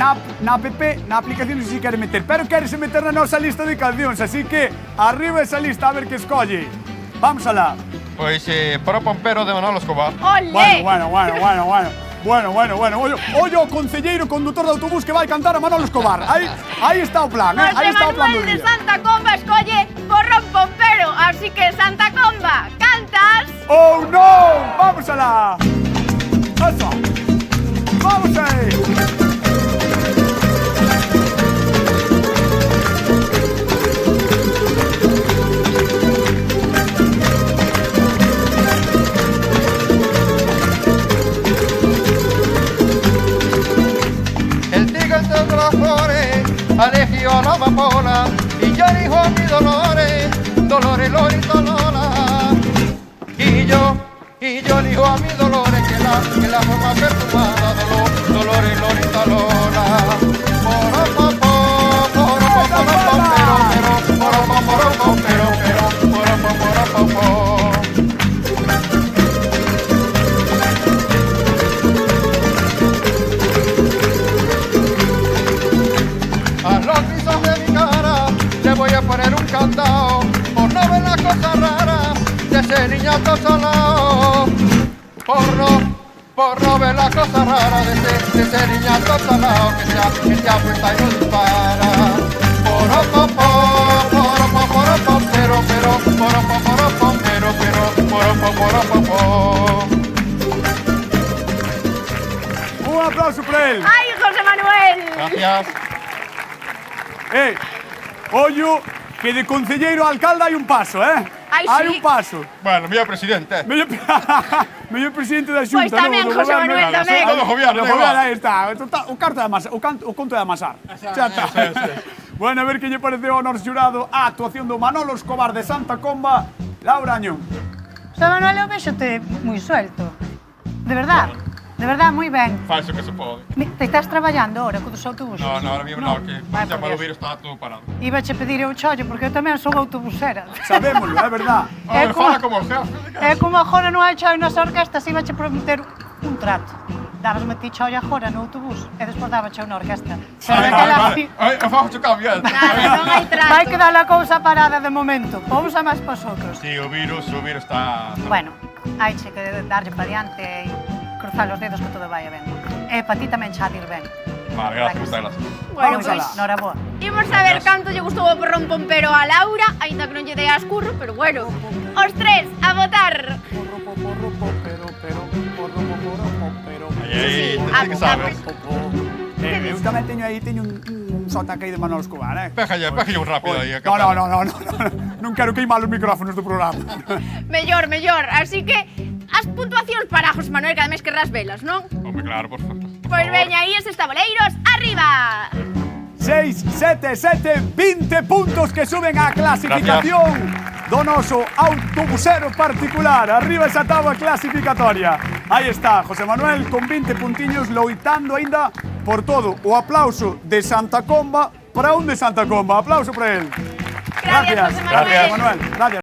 na app, na aplicación, non sei se quere meter, pero quérese meter na nosa lista de cancións, así que arriba esa lista a ver que escolle. Vamos alá. Pois Poro Pompero de Manolo Escobar. ¡Olé! Bueno. Ollo o concelleiro condutor de autobús que vai cantar a Manolo Escobar. Aí está o plan, aí está o plan do José Manuel de día. Santa Comba escolle Porrón Pompero, así que Santa Comba, cantas? Oh no! Vamos alá. Eso. Vamos aí. El tigre entre las flores alejió a la amapola y ya dijo a mi Dolores, Dolores, Lorita, Lola. Y yo dijo a mi Dolores que la forma perfumada, Dolores, Lorita, Lola. A los rizos de mi cara le voy a poner un candado por no ver las cosas raras de ese niñato salado. Por no ver las cosas raras de ese niñato salado que se apuesta y no dispara. Un aplauso para él. ¡Ay, José Manuel! Gracias. Ollo, que de concelleiro a alcalde hai un paso, Ai, Hai sí. un paso. Bueno, mira presidente. Mellor presidente da Xunta, Pois tamén, do José goberno. Manuel, tamén. Do goberno, Do goberno, aí está. O carto de amasar, o conto de amasar. Xa está. Bueno, a ver que lle pareceu ao noso xurado a actuación do Manolo Escobar de Santa Comba. Laura Añón. José Manuel, eu véxote moi suelto. De verdad, moi ben. Falso que se pode. Te estás traballando ahora con os autobuses? No, ahora mismo no, que Vai, ya por malo Dios. vir está todo parado. Ibache pedir eu chollo, porque eu tamén son autobusera. Sabémolo, é verdad. A ver, fala como jefe. É como agora non hai chollo nas orquestas, ibache prometer un trato. Dabasme ti chollo agora no autobús e despois daba chou na orquesta. Pero daquela Vale. Ai, fago o cambio. Nada, non hai trato. vai quedar a cousa parada de momento. Vamos a máis para os outros. Sí, o virus está... Bueno, hai che que darlle para diante e cruzar os dedos que todo vai ben. E para ti tamén xa dir ben. Vale, gracias, muchas gracias. Bueno, Vamos pois, alá. Noraboa. imos a ver canto lle gustou o Porrón Pompero a Laura, aínda que non lle dei a escurro, pero bueno. Os tres, a votar. Aí, sí, tem que saber. Eu tamén teño un sotaque aí de Manolo Escobar, Péjalle un rápido aí. No. Non quero queimar os micrófonos do programa. Mellor. Así que, as puntuacións para José Manuel, que ademais querrás velas, non? Hombre, claro, por favor. Pois veña, aí eses tabuleiros, arriba! 6, 7, 20 puntos que suben á clasificación do noso autobusero particular. Arriba esa táboa clasificatoria. Aí está, José Manuel con 20 puntiños loitando aínda por todo. O aplauso de Santa Comba para un de Santa Comba. Aplauso para él. Gracias, José Manuel. Gracias.